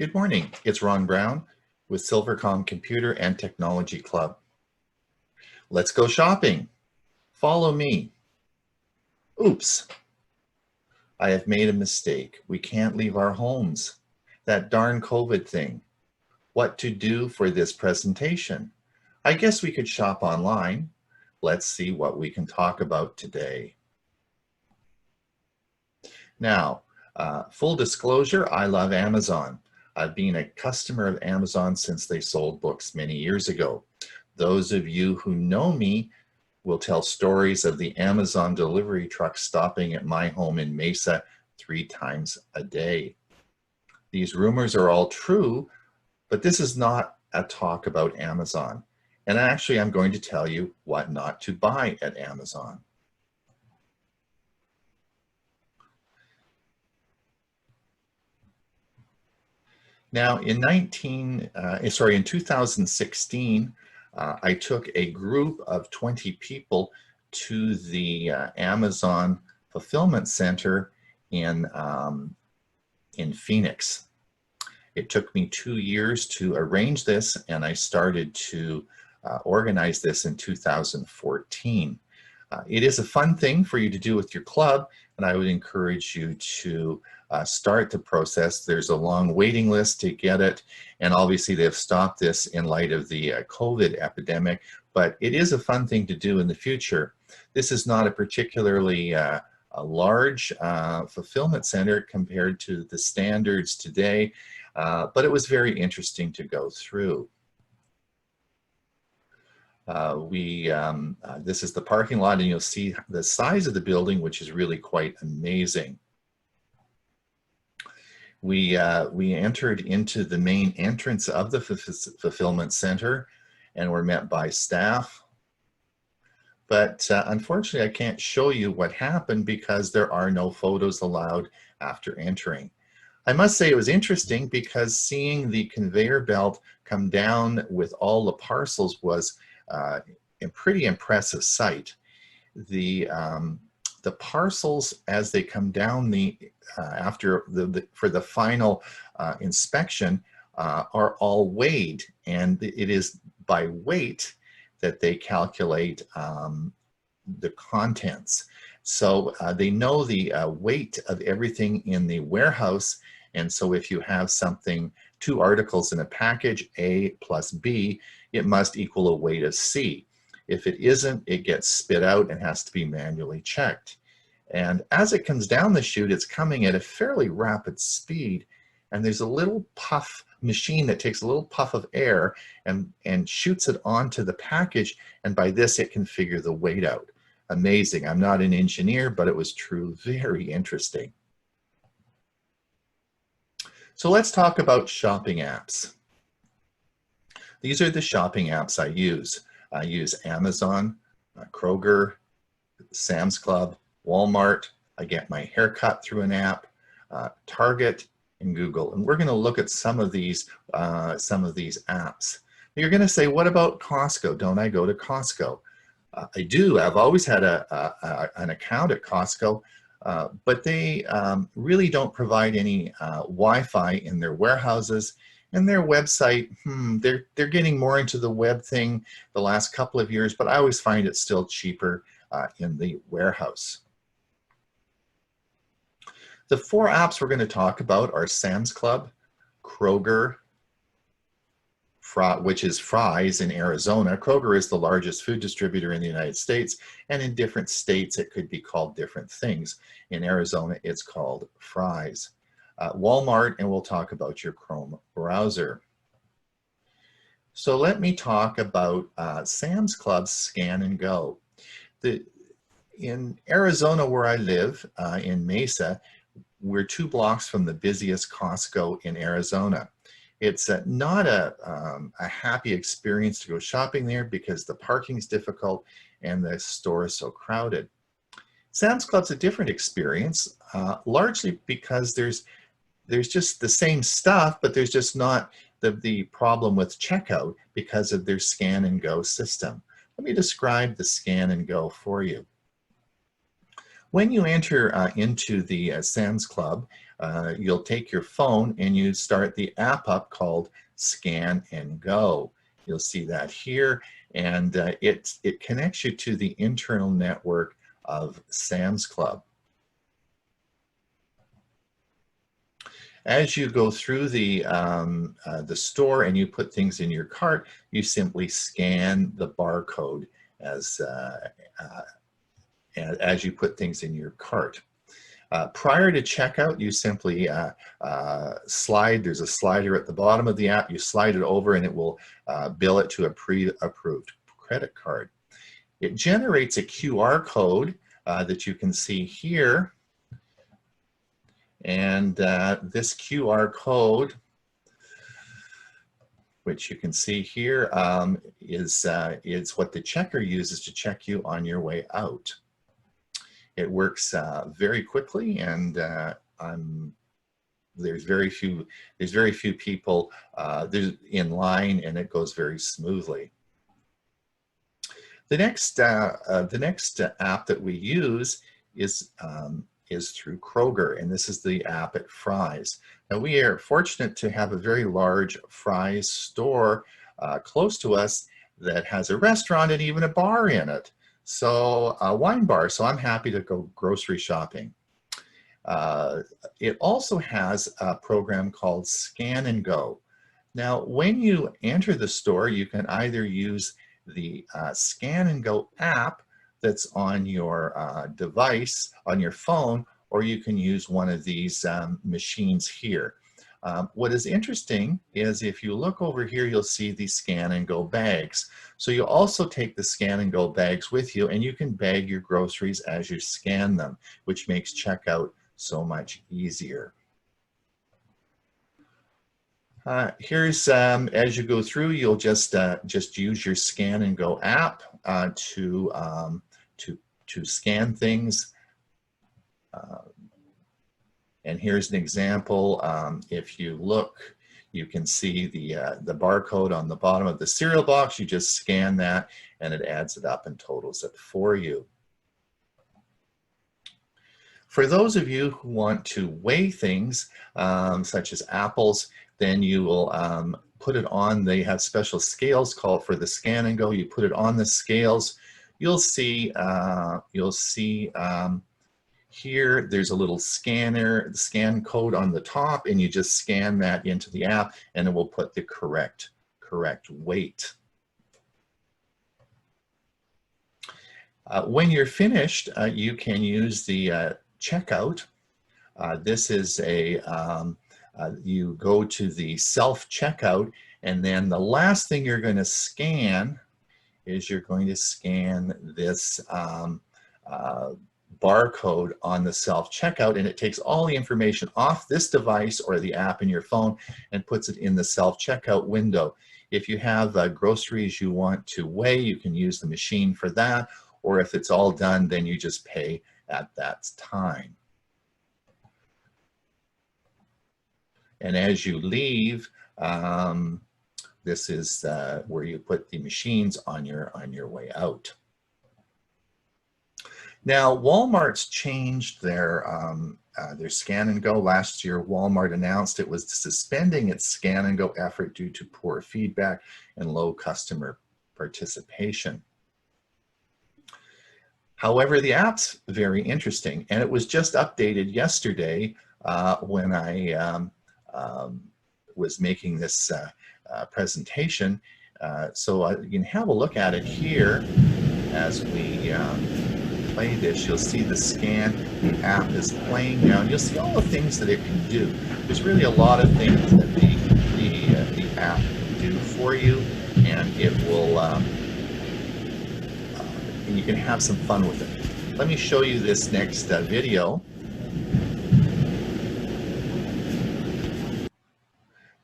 Good morning, it's Ron Brown with Silvercom Computer and Technology Club. Let's go shopping. Follow me. Oops, I have made a mistake. We can't leave our homes. That darn COVID thing. What to do for this presentation? I guess we could shop online. Let's see what we can talk about today. Now, full disclosure, I love Amazon. I've been a customer of Amazon since they sold books many years ago. Those of you who know me will tell stories of the Amazon delivery truck stopping at my home in Mesa 3 times a day. These rumors are all true, but this is not a talk about Amazon. And actually, I'm going to tell you what not to buy at Amazon. Now, in 2016, I took a group of 20 people to the Amazon fulfillment center in Phoenix. It took me 2 years to arrange this, and I started to organize this in 2014. It is a fun thing for you to do with your club, and I would encourage you to start the process. There's a long waiting list to get it, and obviously they've stopped this in light of the COVID epidemic, but it is a fun thing to do in the future. This is not a particularly a large fulfillment center compared to the standards today, but it was very interesting to go through. This is the parking lot, and you'll see the size of the building, which is really quite amazing. We entered into the main entrance of the fulfillment center and were met by staff. But unfortunately, I can't show you what happened because there are no photos allowed after entering. I must say it was interesting because seeing the conveyor belt come down with all the parcels was a pretty impressive sight. The parcels, as they come down for the final inspection, are all weighed, and it is by weight that they calculate the contents. So they know the weight of everything in the warehouse, and so if you have something, 2 articles in a package, A plus B, it must equal a weight of C. If it isn't, it gets spit out and has to be manually checked. And as it comes down the chute, it's coming at a fairly rapid speed, and there's a little puff machine that takes a little puff of air and shoots it onto the package, and by this it can figure the weight out. Amazing. I'm not an engineer, but it was true, very interesting. So let's talk about shopping apps. These are the shopping apps I use. I use Amazon, Kroger, Sam's Club, Walmart. I get my haircut through an app, Target, and Google. And we're going to look at some of these apps. You're going to say, what about Costco? Don't I go to Costco? I do. I've always had an account at Costco, but they really don't provide any Wi-Fi in their warehouses. And their website, they're getting more into the web thing the last couple of years, but I always find it still cheaper in the warehouse. The 4 apps we're going to talk about are Sam's Club, Kroger, which is Fry's in Arizona. Kroger is the largest food distributor in the United States, and in different states it could be called different things. In Arizona, it's called Fry's. Walmart, and we'll talk about your Chrome browser. So let me talk about Sam's Club Scan and Go. In Arizona, where I live, in Mesa, we're 2 blocks from the busiest Costco in Arizona. It's not a happy experience to go shopping there because the parking's difficult and the store is so crowded. Sam's Club's a different experience, largely because there's just the same stuff, but there's just not the problem with checkout because of their scan and go system. Let me describe the scan and go for you. When you enter into the Sam's Club, you'll take your phone and you start the app up called Scan and Go. You'll see that here, and it connects you to the internal network of Sam's Club. As you go through the store and you put things in your cart, you simply scan the barcode as you put things in your cart. Prior to checkout, you simply there's a slider at the bottom of the app, you slide it over and it will bill it to a pre-approved credit card. It generates a QR code that you can see here. And this QR code, which you can see here, is what the checker uses to check you on your way out. It works very quickly, and there's very few people in line, and it goes very smoothly. The next app that we use is through Kroger, and this is the app at Fry's. Now, we are fortunate to have a very large Fry's store close to us that has a restaurant and even a bar in it, so a wine bar, so I'm happy to go grocery shopping. It also has a program called Scan and Go. Now, when you enter the store, you can either use the Scan and Go app that's on your device, on your phone, or you can use one of these machines here. What is interesting is if you look over here, you'll see the Scan and Go bags. So you also take the Scan and Go bags with you, and you can bag your groceries as you scan them, which makes checkout so much easier. Here's, as you go through, you'll just use your Scan and Go app to scan things. And here's an example. If you look, you can see the barcode on the bottom of the cereal box. You just scan that and it adds it up and totals it for you. For those of you who want to weigh things, such as apples, then you will put it on. They have special scales called for the Scan and Go. You put it on the scales. You'll see here there's a little scan code on the top, and you just scan that into the app and it will put the correct weight. When you're finished, you can use the checkout. This is you go to the self-checkout, and then the last thing you're going to scan is you're going to scan this barcode on the self-checkout, and it takes all the information off this device or the app in your phone and puts it in the self-checkout window. If you have groceries you want to weigh, you can use the machine for that, or if it's all done, then you just pay at that time. And as you leave, this is where you put the machines on your way out. Now, Walmart's changed their Scan and Go. Last year, Walmart announced it was suspending its Scan and Go effort due to poor feedback and low customer participation. However, the app's very interesting, and it was just updated yesterday when I was making this presentation. So you can have a look at it here as we play this. You'll see the scan, the app is playing now, and you'll see all the things that it can do. There's really a lot of things that the app can do for you, and it will, and you can have some fun with it. Let me show you this next video.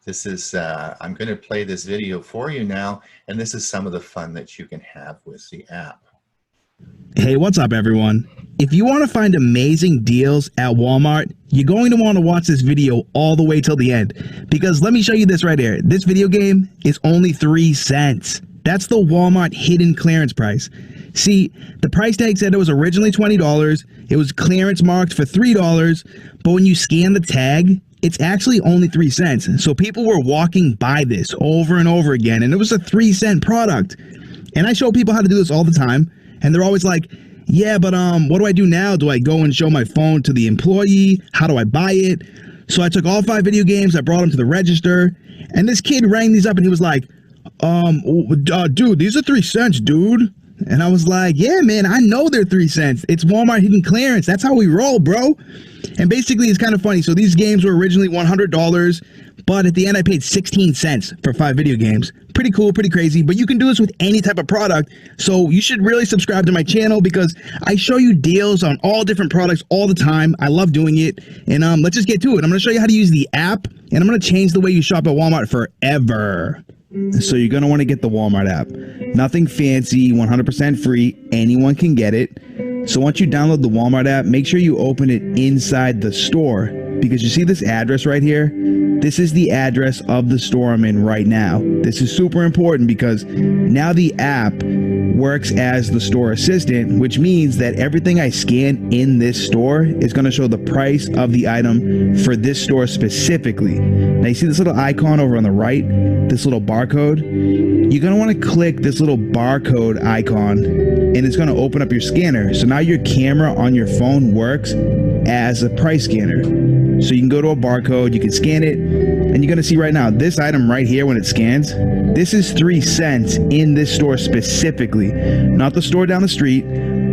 This is, I'm going to play this video for you now, and this is some of the fun that you can have with the app. Hey, what's up, everyone? If you want to find amazing deals at Walmart, you're going to want to watch this video all the way till the end, because let me show you this right here. This video game is only 3 cents. That's the Walmart hidden clearance price. See, the price tag said it was originally $20. It was clearance marked for $3, but when you scan the tag, it's actually only 3 cents. So people were walking by this over and over again, and it was a 3-cent product. And I show people how to do this all the time, and they're always like, yeah, but what do I do now? Do I go and show my phone to the employee? How do I buy it? So I took all 5 video games, I brought them to the register, and this kid rang these up and he was like, dude, these are 3 cents, dude. And I was like, yeah, man, I know they're 3 cents. It's Walmart hidden clearance. That's how we roll, bro. And basically, it's kind of funny. So these games were originally $100, but at the end, I paid 16 cents for 5 video games. Pretty cool, pretty crazy, but you can do this with any type of product. So you should really subscribe to my channel because I show you deals on all different products all the time. I love doing it. And let's just get to it. I'm going to show you how to use the app, and I'm going to change the way you shop at Walmart forever. So you're going to want to get the Walmart app. Nothing fancy, 100% free. Anyone can get it. So once you download the Walmart app, make sure you open it inside the store, because you see this address right here? This is the address of the store I'm in right now. This is super important because now the app works as the store assistant, which means that everything I scan in this store is going to show the price of the item for this store specifically. Now you see this little icon over on the right, this little barcode? You're going to want to click this little barcode icon and it's going to open up your scanner. So now your camera on your phone works as a price scanner. So you can go to a barcode, you can scan it, and you're going to see right now, this item right here when it scans, this is 3 cents in this store specifically. Not the store down the street,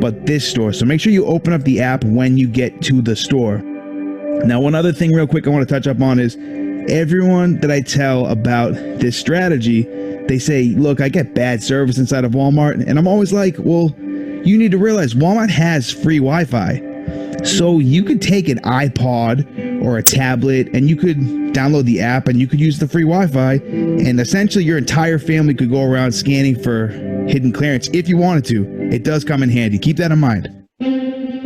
but this store. So make sure you open up the app when you get to the store. Now, one other thing real quick I want to touch up on is everyone that I tell about this strategy, they say, look, I get bad service inside of Walmart. And I'm always like, well, you need to realize Walmart has free Wi-Fi. So you could take an iPod or a tablet and you could download the app and you could use the free Wi-Fi, and essentially your entire family could go around scanning for hidden clearance if you wanted to. It does come in handy. Keep that in mind.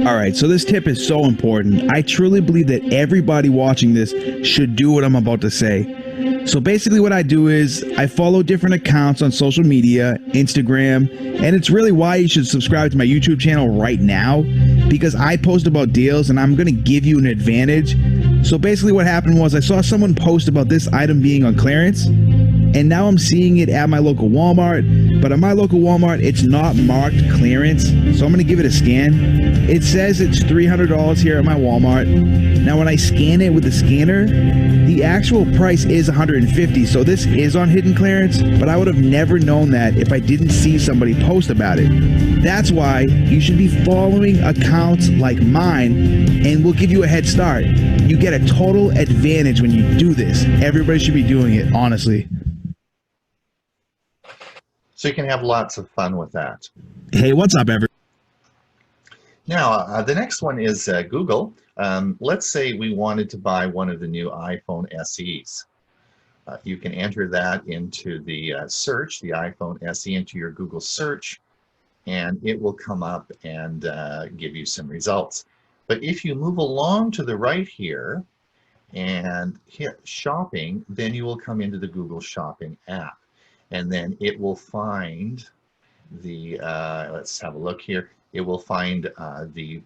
All right, so this tip is so important. I truly believe that everybody watching this should do what I'm about to say. So basically what I do is I follow different accounts on social media, Instagram, and it's really why you should subscribe to my YouTube channel right now, because I post about deals and I'm going to give you an advantage. So basically what happened was I saw someone post about this item being on clearance, and now I'm seeing it at my local Walmart, but at my local Walmart, it's not marked clearance. So I'm going to give it a scan. It says it's $300 here at my Walmart. Now, when I scan it with the scanner, the actual price is $150. So this is on hidden clearance, but I would have never known that if I didn't see somebody post about it. That's why you should be following accounts like mine, and we'll give you a head start. You get a total advantage when you do this. Everybody should be doing it, honestly. So you can have lots of fun with that. Hey, what's up, everyone? Now, the next one is Google. Let's say we wanted to buy one of the new iPhone SEs. You can enter that into the search, the iPhone SE, into your Google search, and it will come up and give you some results. But if you move along to the right here and hit shopping, then you will come into the Google Shopping app. And then it will find the, let's have a look here. It will find the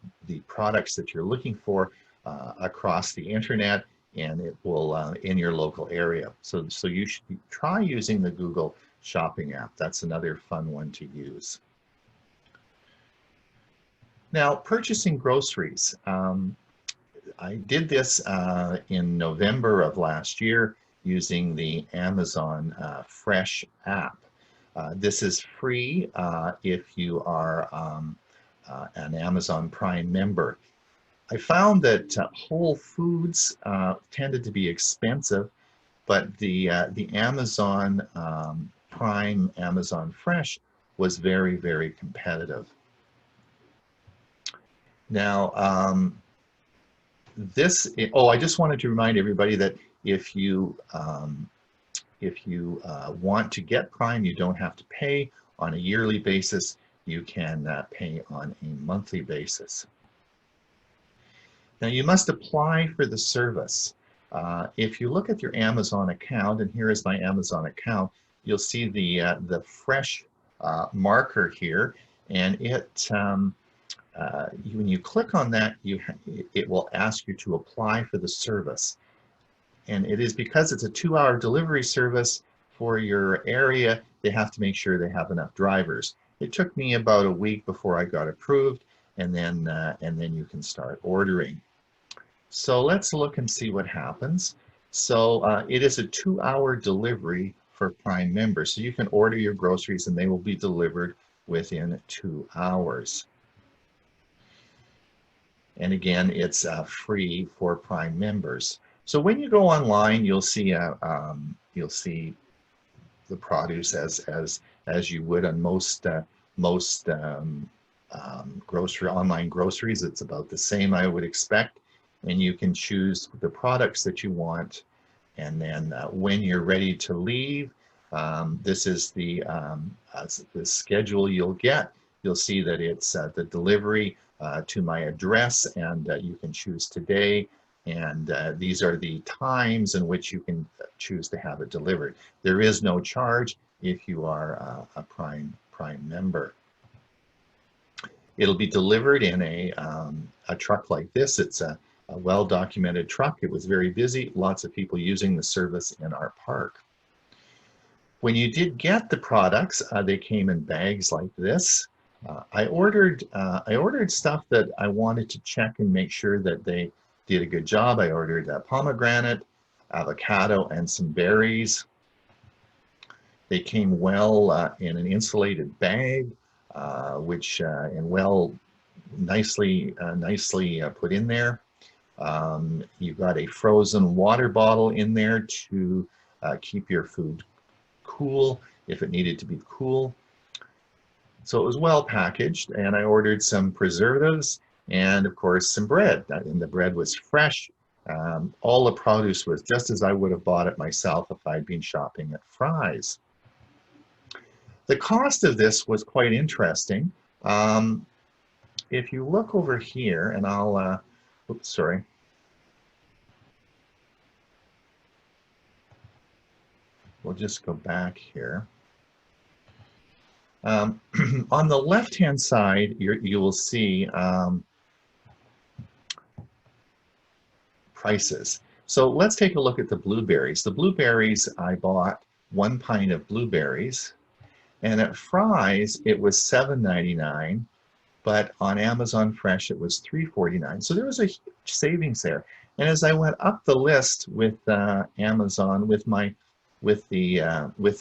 products that you're looking for across the internet, and it will in your local area. So you should try using the Google Shopping app. That's another fun one to use. Now, purchasing groceries. I did this in November of last year using the Amazon Fresh app. This is free if you are an Amazon Prime member. I found that Whole Foods tended to be expensive, but the Amazon Prime, Amazon Fresh was very, very competitive. Now, I just wanted to remind everybody that if you want to get Prime, you don't have to pay on a yearly basis. You can pay on a monthly basis. Now, you must apply for the service. If you look at your Amazon account, and here is my Amazon account, you'll see the fresh marker here, and when you click on that, it will ask you to apply for the service. And it is because it's a 2-hour delivery service for your area, they have to make sure they have enough drivers. It took me about a week before I got approved, and then you can start ordering. So let's look and see what happens. So it is a 2-hour delivery for Prime members. So you can order your groceries and they will be delivered within 2 hours. And again, it's free for Prime members. So when you go online, you'll see the produce as you would on most online groceries. It's about the same, I would expect. And you can choose the products that you want. And then when you're ready to leave, this is the schedule you'll get. You'll see that it's the delivery to my address, and you can choose today. And these are the times in which you can choose to have it delivered. There is no charge if you are a Prime member. It'll be delivered in a truck like this. It's a well-documented truck. It was very busy, lots of people using the service in our park. When you did get the products, they came in bags like this. I ordered stuff that I wanted to check and make sure that they did a good job. I ordered pomegranate, avocado, and some berries. They came well in an insulated bag, which nicely put in there. You've got a frozen water bottle in there to keep your food cool if it needed to be cool. So it was well packaged, and I ordered some preservatives and of course some bread, and the bread was fresh. All the produce was just as I would have bought it myself if I'd been shopping at Fry's. The cost of this was quite interesting. If you look over here, and I'll, oops, sorry. We'll just go back here. On the left-hand side, you will see prices. So let's take a look at the blueberries. The blueberries, I bought 1 pint of blueberries, and at Fry's it was $7.99, but on Amazon Fresh it was $3.49. So there was a huge savings there. And as I went up the list with Amazon, with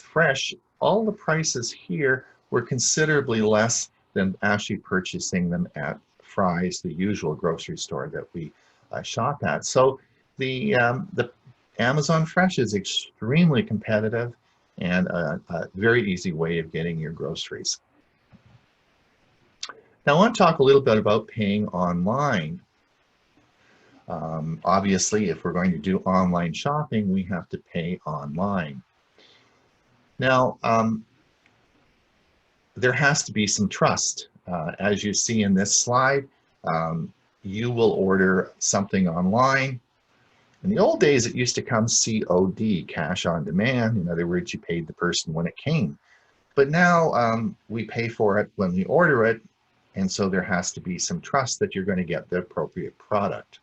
Fresh, all the prices here were considerably less than actually purchasing them at Fry's, the usual grocery store that we shop at. So the Amazon Fresh is extremely competitive and a very easy way of getting your groceries. Now I want to talk a little bit about paying online. Obviously, if we're going to do online shopping, we have to pay online. Now, there has to be some trust. As you see in this slide, you will order something online. In the old days, it used to come COD, cash on demand. In other words, you paid the person when it came. But now we pay for it when we order it, and so there has to be some trust that you're going to get the appropriate product.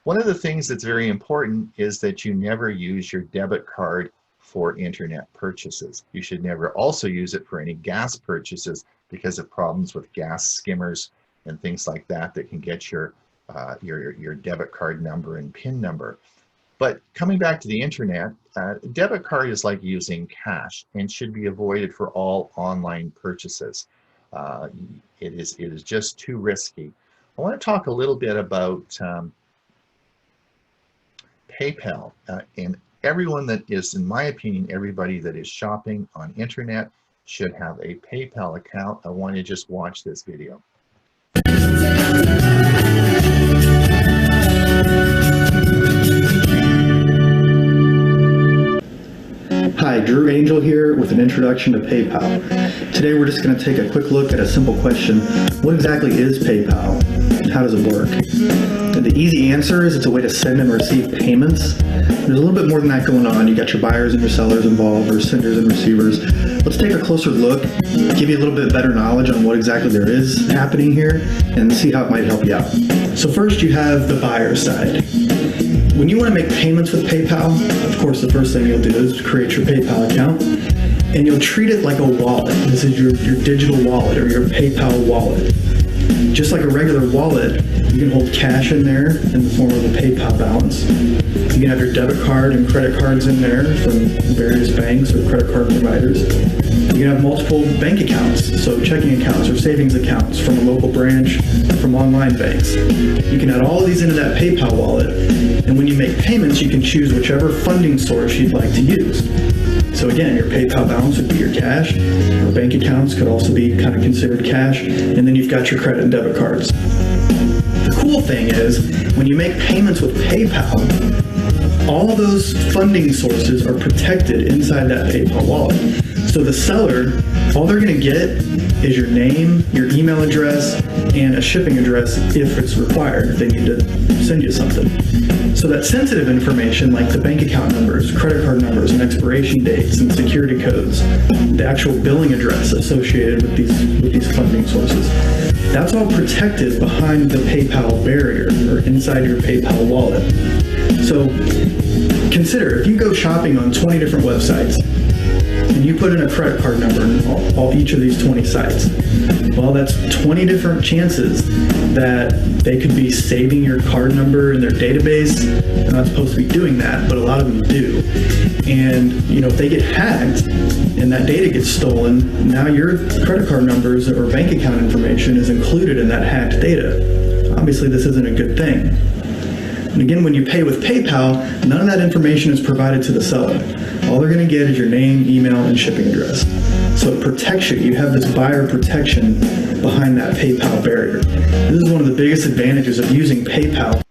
One of the things that's very important is that you never use your debit card for internet purchases. You should never also use it for any gas purchases because of problems with gas skimmers and things like that that can get your debit card number and PIN number. But coming back to the internet, debit card is like using cash and should be avoided for all online purchases. It is just too risky. I want to talk a little bit about PayPal. And everyone that is, in my opinion, everybody that is shopping on internet should have a PayPal account. I want you to just watch this video. Hi, Drew Angel here with an introduction to PayPal. Today we're just going to take a quick look at a simple question. What exactly is PayPal and how does it work? The easy answer is it's a way to send and receive payments. There's a little bit more than that going on. You got your buyers and your sellers involved, or senders and receivers. Let's take a closer look, give you a little bit better knowledge on what exactly there is happening here, and see how it might help you out. So first you have the buyer side. When you want to make payments with PayPal, of course the first thing you'll do is create your PayPal account, and you'll treat it like a wallet. This is your digital wallet or your PayPal wallet. Just like a regular wallet, you can hold cash in there in the form of a PayPal balance. You can have your debit card and credit cards in there from various banks or credit card providers. You can have multiple bank accounts, so checking accounts or savings accounts from a local branch, from online banks. You can add all of these into that PayPal wallet, and when you make payments, you can choose whichever funding source you'd like to use. So again, your PayPal balance would be your cash. Your bank accounts could also be kind of considered cash, and then you've got your credit and debit cards. The cool thing is, when you make payments with PayPal, all of those funding sources are protected inside that PayPal wallet. So the seller, all they're going to get is your name, your email address, and a shipping address if it's required, if they need to send you something. So that sensitive information, like the bank account numbers, credit card numbers, and expiration dates, and security codes, the actual billing address associated with these funding sources, that's all protected behind the PayPal barrier or inside your PayPal wallet. So consider, if you go shopping on 20 different websites, and you put in a credit card number in each of these 20 sites, well, that's 20 different chances that they could be saving your card number in their database. They're not supposed to be doing that, but a lot of them do. And if they get hacked and that data gets stolen, now your credit card numbers or bank account information is included in that hacked data. Obviously, this isn't a good thing. And again, when you pay with PayPal, none of that information is provided to the seller. All they're going to get is your name, email, and shipping address. So it protects you. You have this buyer protection behind that PayPal barrier. This is one of the biggest advantages of using PayPal.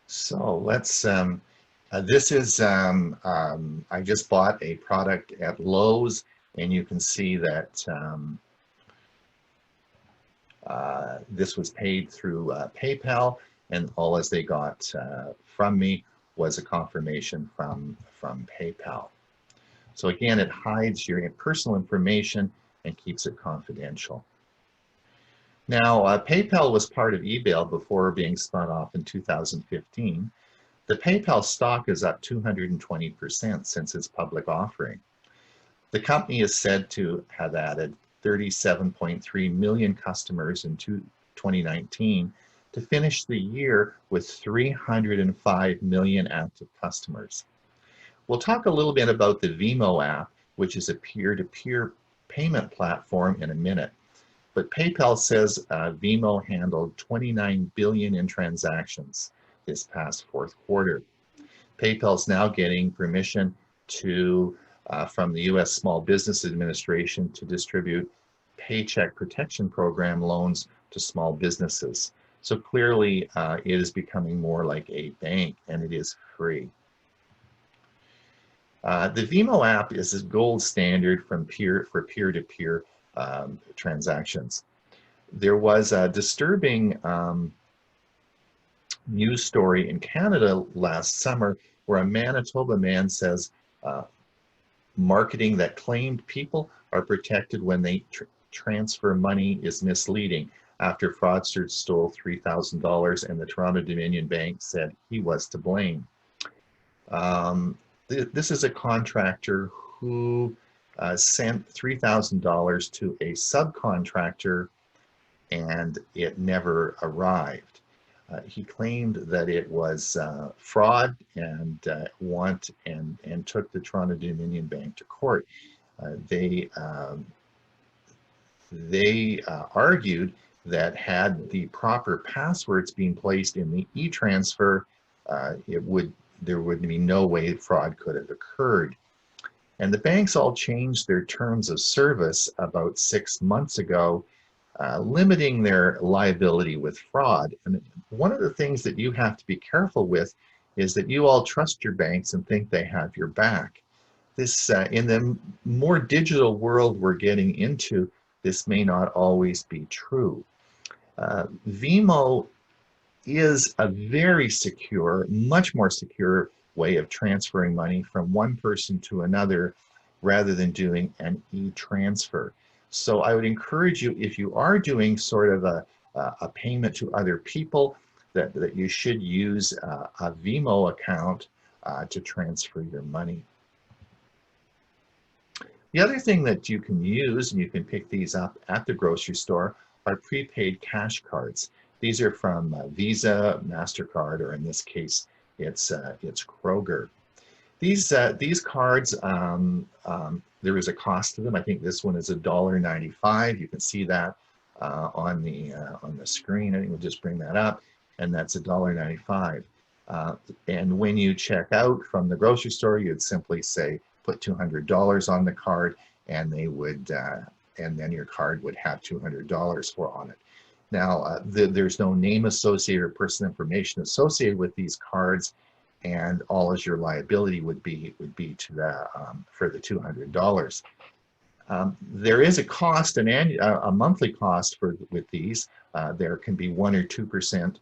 So let's, this is, I just bought a product at Lowe's, and you can see that this was paid through PayPal, and all as they got from me was a confirmation from PayPal. So again, it hides your personal information and keeps it confidential. Now, PayPal was part of eBay before being spun off in 2015. The PayPal stock is up 220% since its public offering. The company is said to have added 37.3 million customers in 2019 to finish the year with 305 million active customers. We'll talk a little bit about the Venmo app, which is a peer-to-peer payment platform, in a minute. But PayPal says Venmo handled 29 billion in transactions this past fourth quarter. PayPal's now getting permission to from the U.S. Small Business Administration to distribute Paycheck Protection Program loans to small businesses. So clearly it is becoming more like a bank, and it is free. The Venmo app is a gold standard for peer-to-peer transactions. There was a disturbing news story in Canada last summer where a Manitoba man says marketing that claimed people are protected when they transfer money is misleading after fraudsters stole $3,000 and the Toronto Dominion Bank said he was to blame. This is a contractor who sent $3,000 to a subcontractor and it never arrived. He claimed that it was fraud and and took the Toronto Dominion Bank to court. They argued that had the proper passwords been placed in the e-transfer, there would be no way fraud could have occurred. And the banks all changed their terms of service about 6 months ago, limiting their liability with fraud. And one of the things that you have to be careful with is that you all trust your banks and think they have your back. This, in the more digital world we're getting into, this may not always be true. Venmo is a very secure, much more secure way of transferring money from one person to another rather than doing an e-transfer. So I would encourage you, if you are doing sort of a payment to other people, that you should use a Venmo account to transfer your money. The other thing that you can use, and you can pick these up at the grocery store, are prepaid cash cards. These are from Visa, MasterCard, or in this case, it's Kroger. These cards, there is a cost to them. I think this one is $1.95. You can see that on the screen. I think we'll just bring that up, and that's $1.95. And when you check out from the grocery store, you'd simply say put $200 on the card, and they would, and then your card would have $200 on it. Now, there's no name associated or personal information associated with these cards, and all as your liability would be to that for the $200. There is a cost, a monthly cost with these. There can be 1 or 2%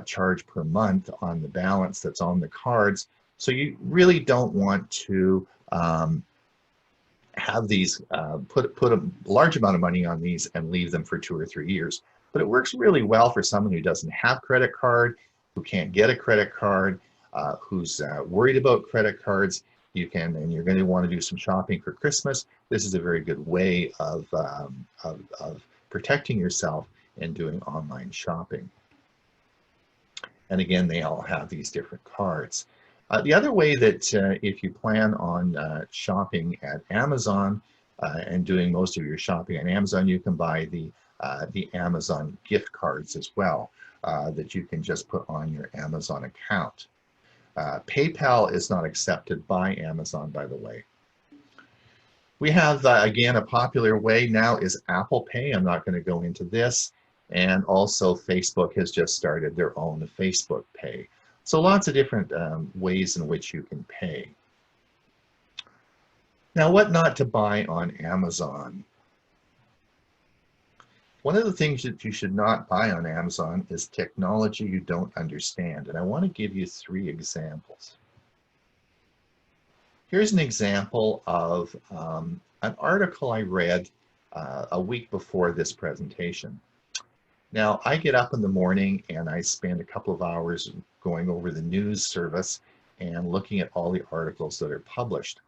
charge per month on the balance that's on the cards. So you really don't want to have these put a large amount of money on these and leave them for 2 or 3 years. But it works really well for someone who doesn't have credit card, who can't get a credit card, who's worried about credit cards. You can, and you're going to want to do some shopping for Christmas. This is a very good way of protecting yourself and doing online shopping. And again, they all have these different cards. The other way that if you plan on shopping at Amazon and doing most of your shopping on Amazon, you can buy the Amazon gift cards as well that you can just put on your Amazon account. PayPal is not accepted by Amazon, by the way. We have, again, a popular way now is Apple Pay. I'm not going to go into this. And also Facebook has just started their own Facebook Pay. So lots of different ways in which you can pay. Now, what not to buy on Amazon? One of the things that you should not buy on Amazon is technology you don't understand. And I want to give you 3 examples. Here's an example of an article I read a week before this presentation. Now, I get up in the morning and I spend a couple of hours going over the news service and looking at all the articles that are published.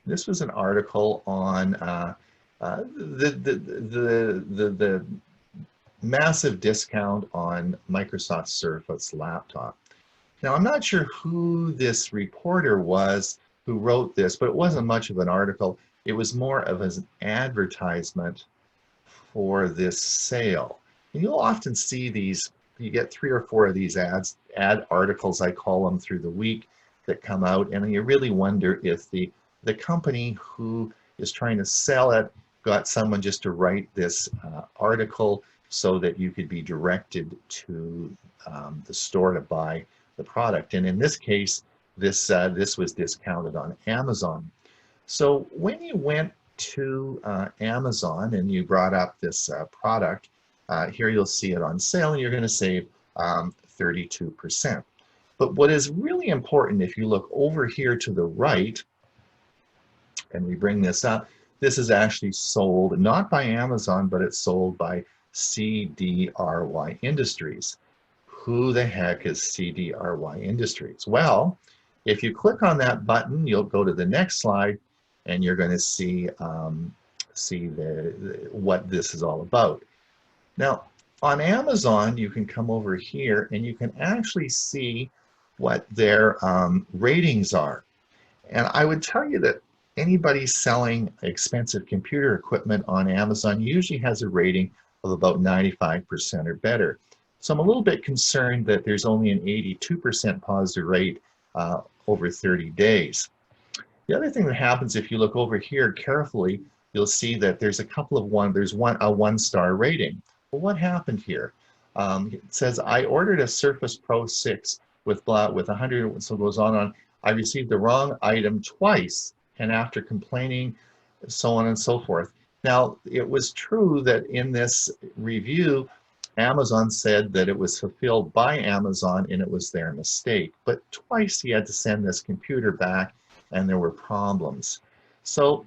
This was an article on the massive discount on Microsoft Surface laptop. Now, I'm not sure who this reporter was who wrote this, but it wasn't much of an article. It was more of an advertisement for this sale. And you'll often see these, you get 3 or 4 of these ad articles, I call them, through the week that come out, and you really wonder if the company who is trying to sell it got someone just to write this article so that you could be directed to the store to buy the product. And in this case, this was discounted on Amazon. So when you went to Amazon and you brought up this product, here you'll see it on sale and you're going to save 32%. But what is really important, if you look over here to the right, and we bring this up, this is actually sold not by Amazon, but it's sold by CDRY Industries. Who the heck is CDRY Industries? Well, if you click on that button, you'll go to the next slide, and you're going to see what this is all about. Now, on Amazon, you can come over here, and you can actually see what their ratings are. And I would tell you that anybody selling expensive computer equipment on Amazon usually has a rating of about 95% or better. So I'm a little bit concerned that there's only an 82% positive rate over 30 days. The other thing that happens, if you look over here carefully, you'll see that there's a couple of a 1-star rating. Well, what happened here? It says, I ordered a Surface Pro 6 with 100, so it goes on. I received the wrong item twice, and after complaining, so on and so forth. Now, it was true that in this review, Amazon said that it was fulfilled by Amazon and it was their mistake. But twice he had to send this computer back and there were problems. So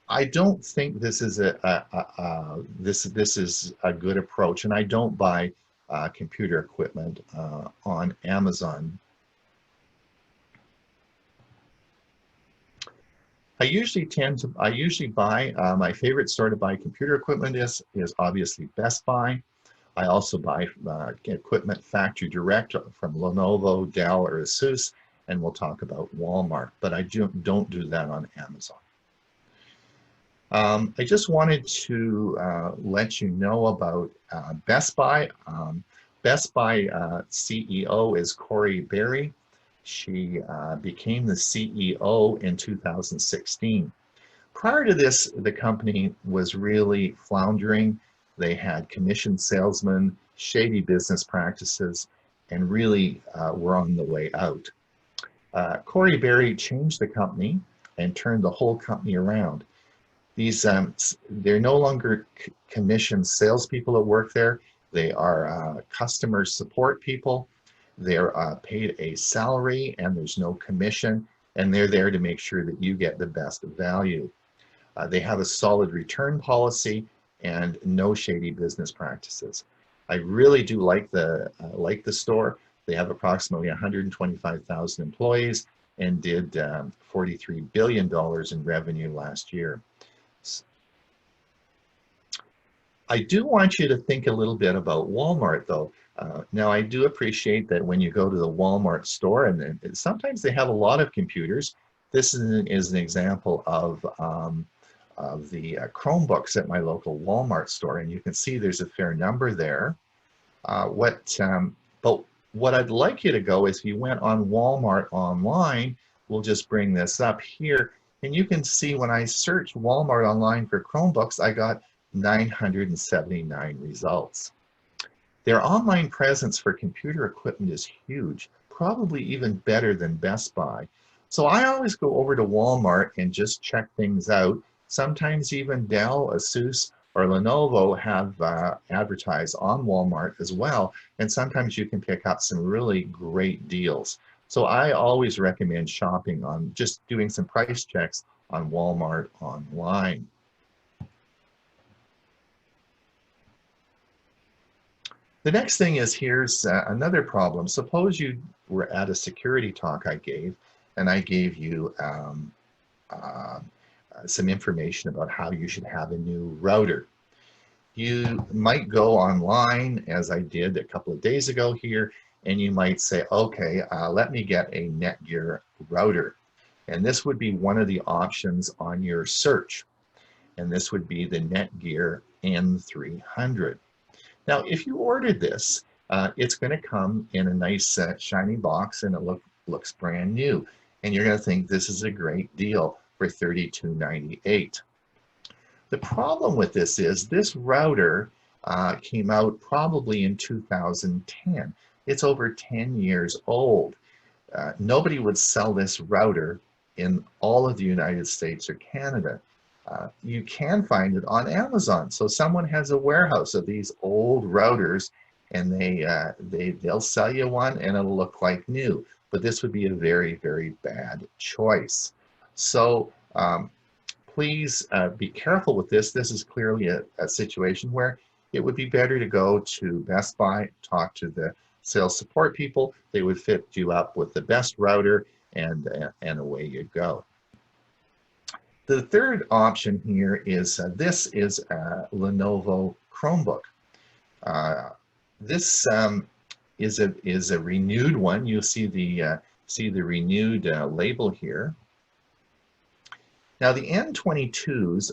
I don't think this is this is a good approach, and I don't buy computer equipment on Amazon. I usually buy, my favorite store to buy computer equipment is obviously Best Buy. I also buy equipment factory direct from Lenovo, Dell, or Asus, and we'll talk about Walmart, but I don't do that on Amazon. I just wanted to let you know about Best Buy. Best Buy CEO is Corey Berry. She became the CEO in 2016. Prior to this, the company was really floundering. They had commission salesmen, shady business practices, and really were on the way out. Corey Berry changed the company and turned the whole company around. They're no longer commissioned salespeople that work there. They are customer support people. They're paid a salary and there's no commission, and they're there to make sure that you get the best value. They have a solid return policy and no shady business practices. I really do like the store. They have approximately 125,000 employees and did $43 billion in revenue last year. I do want you to think a little bit about Walmart, though. Now, I do appreciate that when you go to the Walmart store, and sometimes they have a lot of computers. This is an example of the Chromebooks at my local Walmart store, and you can see there's a fair number there. But what I'd like you to go is, if you went on Walmart online, we'll just bring this up here, and you can see when I searched Walmart online for Chromebooks, I got 979 results. Their online presence for computer equipment is huge, probably even better than Best Buy. So I always go over to Walmart and just check things out. Sometimes even Dell, Asus, or Lenovo have advertised on Walmart as well, and sometimes you can pick up some really great deals. So I always recommend shopping on, just doing some price checks on Walmart online. The next thing is, here's another problem. Suppose you were at a security talk I gave, and I gave you some information about how you should have a new router. You might go online, as I did a couple of days ago here, and you might say, okay, let me get a Netgear router. And this would be one of the options on your search. And this would be the Netgear N300. Now, if you ordered this, it's going to come in a nice shiny box, and it looks brand new. And you're going to think this is a great deal for $32.98. The problem with this is this router came out probably in 2010. It's over 10 years old. Nobody would sell this router in all of the United States or Canada. You can find it on Amazon. So someone has a warehouse of these old routers, and they'll sell you one and it'll look like new. But this would be a very, very bad choice. So please be careful with this. This is clearly a situation where it would be better to go to Best Buy, talk to the sales support people. They would fit you up with the best router, and away you go. The third option here is this is a Lenovo Chromebook. This is a renewed one. You'll see the renewed label here. Now the N22s,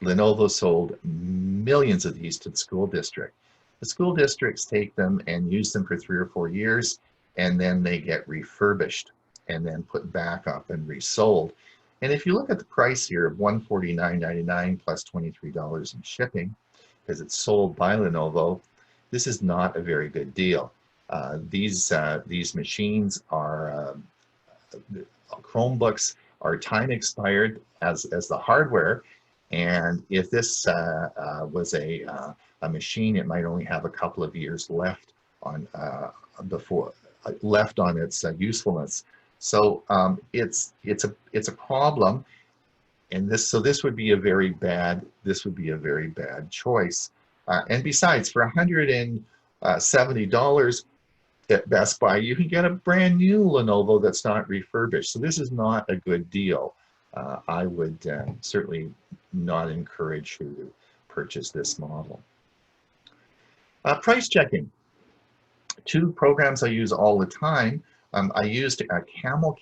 Lenovo sold millions of these to the school district. The school districts take them and use them for 3 or 4 years, and then they get refurbished and then put back up and resold. And if you look at the price here of $149.99 plus $23 in shipping, because it's sold by Lenovo, this is not a very good deal. These machines are Chromebooks are time expired as the hardware, And if this was a machine, it might only have a couple of years left on left on its usefulness. So it's a problem, and this would be a very bad choice. And besides, for $170 at Best Buy, you can get a brand new Lenovo that's not refurbished. So this is not a good deal. I would certainly not encourage you to purchase this model. Price checking. Two programs I use all the time. I used Camel.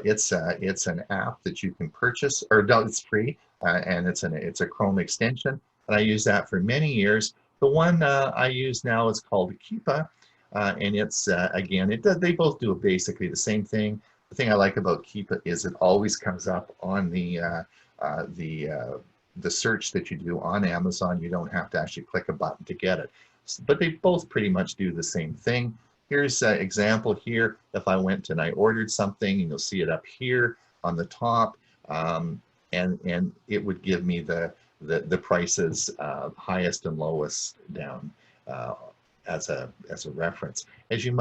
It's an app that you can purchase, or no, it's free, and it's a Chrome extension. And I used that for many years. The one I use now is called Keepa, and it's again, they both do basically the same thing. The thing I like about Keepa is it always comes up on the search that you do on Amazon. You don't have to actually click a button to get it. But they both pretty much do the same thing. Here's an example here. If I went and I ordered something, and you'll see it up here on the top, and it would give me the prices, highest and lowest down as a reference. As you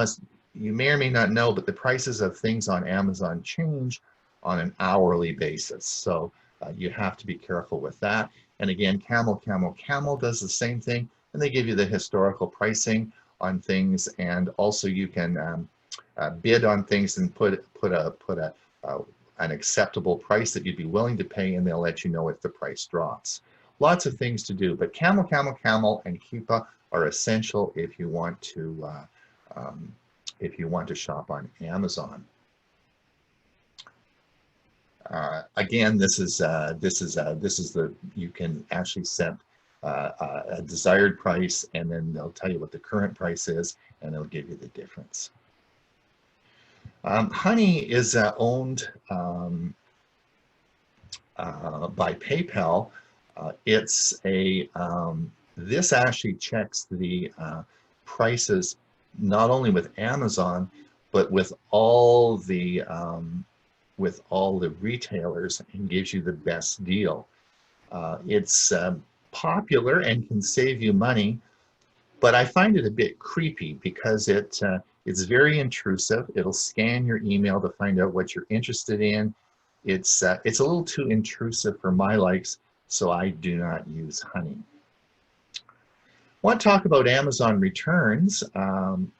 may or may not know, but the prices of things on Amazon change on an hourly basis. So you have to be careful with that. And again, Camel does the same thing, and they give you the historical pricing on things, and also you can bid on things and put an acceptable price that you'd be willing to pay, and they'll let you know if the price drops. Lots of things to do, but Camel, and Keepa are essential if you want to shop on Amazon. Again, you can actually set a desired price, and then they'll tell you what the current price is, and they'll give you the difference. Honey is owned by PayPal. This actually checks the prices not only with Amazon, but with all the retailers, and gives you the best deal. It's popular and can save you money, but I find it a bit creepy because it's very intrusive. It'll scan your email to find out what you're interested in. It's a little too intrusive for my likes, so I do not use Honey. I want to talk about Amazon returns and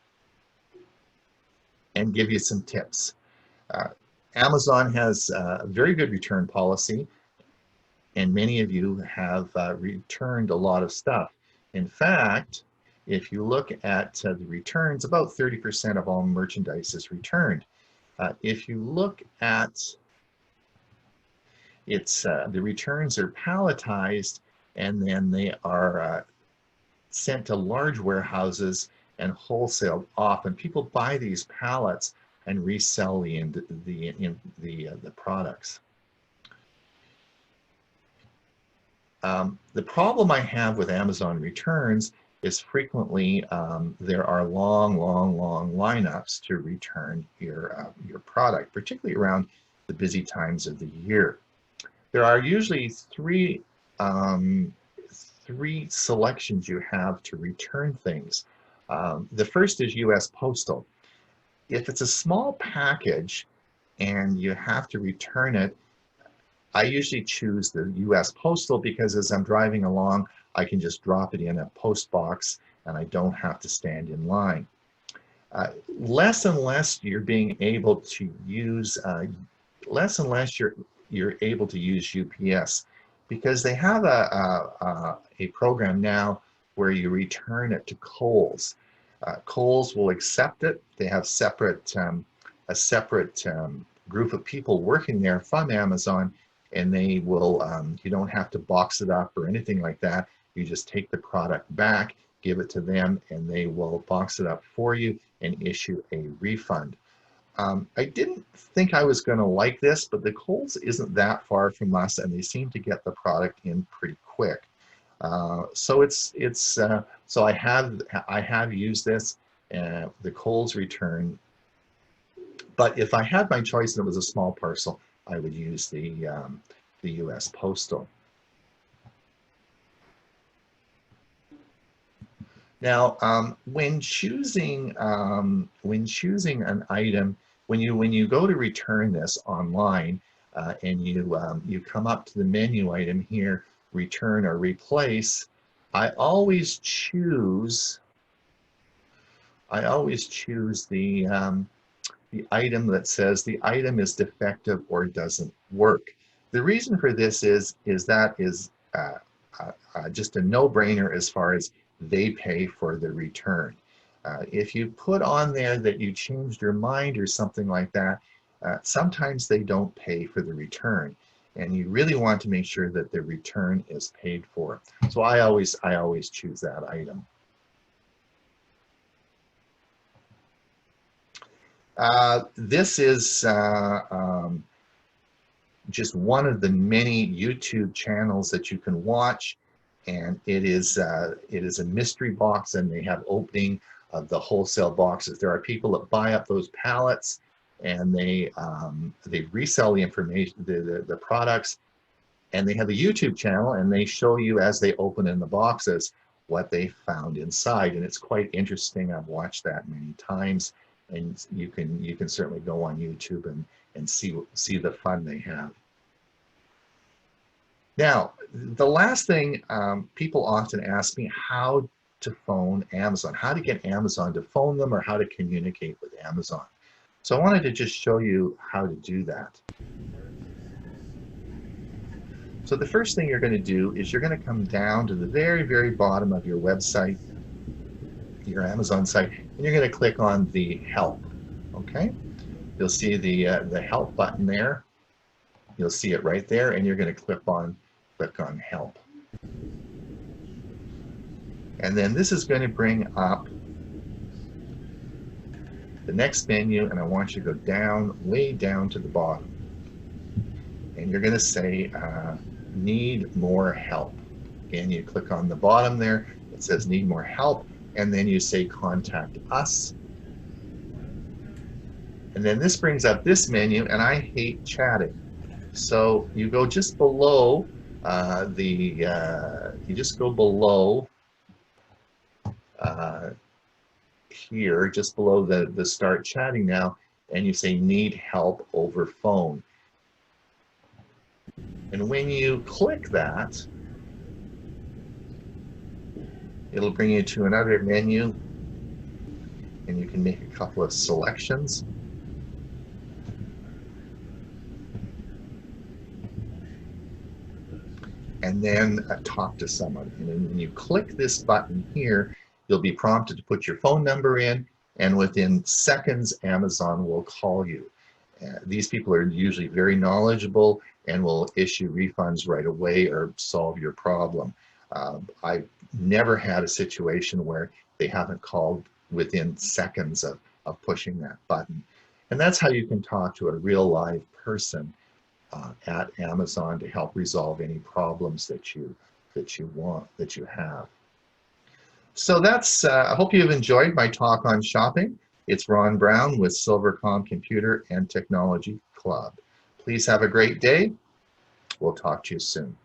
give you some tips. Amazon has a very good return policy, and many of you have returned a lot of stuff. In fact, if you look at the returns, about 30% of all merchandise is returned. If you look at the returns are palletized, and then they are sent to large warehouses and wholesaled off, and people buy these pallets and resell the products. The problem I have with Amazon returns is frequently there are long lineups to return your product, particularly around the busy times of the year. There are usually three selections you have to return things. The first is U.S. Postal. If it's a small package and you have to return it, I usually choose the U.S. Postal because as I'm driving along, I can just drop it in a post box and I don't have to stand in line. Less and less you're being able to use, you're able to use UPS, because they have a program now where you return it to Kohl's. Kohl's will accept it. They have a separate group of people working there from Amazon, and they will, you don't have to box it up or anything like that. You just take the product back, give it to them, and they will box it up for you and issue a refund. I didn't think I was going to like this, but the Kohl's isn't that far from us, and they seem to get the product in pretty quick. So I have used this, the Kohl's return. But if I had my choice and it was a small parcel, I would use the the US Postal. Now, when choosing an item, when you go to return this online, and you come up to the menu item here, return or replace, I always choose the item that says the item is defective or doesn't work. The reason for this is just a no-brainer as far as they pay for the return. If you put on there that you changed your mind or something like that, sometimes they don't pay for the return, and you really want to make sure that the return is paid for. So I always choose that item. This is just one of the many YouTube channels that you can watch, and it is a mystery box, and they have opening of the wholesale boxes. There are people that buy up those pallets, and they resell the information, the products, and they have a YouTube channel, and they show you as they open in the boxes what they found inside, and it's quite interesting. I've watched that many times, and you can certainly go on YouTube and see the fun they have. Now, the last thing, people often ask me how to phone Amazon, how to get Amazon to phone them, or how to communicate with Amazon. So I wanted to just show you how to do that. So the first thing you're going to do is you're going to come down to the very, very bottom of your website, your Amazon site, and you're going to click on the help. Okay, you'll see the help button there. You'll see it right there, and you're going to click on help. And then this is going to bring up the next menu, and I want you to go down, way down to the bottom. And you're going to say, need more help. And you click on the bottom there, it says need more help, and then you say contact us. And then this brings up this menu, and I hate chatting. So you go just below you just go below here, just below the start chatting now, and you say need help over phone. And when you click that, it'll bring you to another menu, and you can make a couple of selections. And then talk to someone. And then when you click this button here, you'll be prompted to put your phone number in, and within seconds, Amazon will call you. These people are usually very knowledgeable and will issue refunds right away or solve your problem. I've never had a situation where they haven't called within seconds of pushing that button. And that's how you can talk to a real live person at Amazon to help resolve any problems that you have. So that's, I hope you've enjoyed my talk on shopping. It's Ron Brown with Silvercom Computer and Technology Club. Please have a great day. We'll talk to you soon.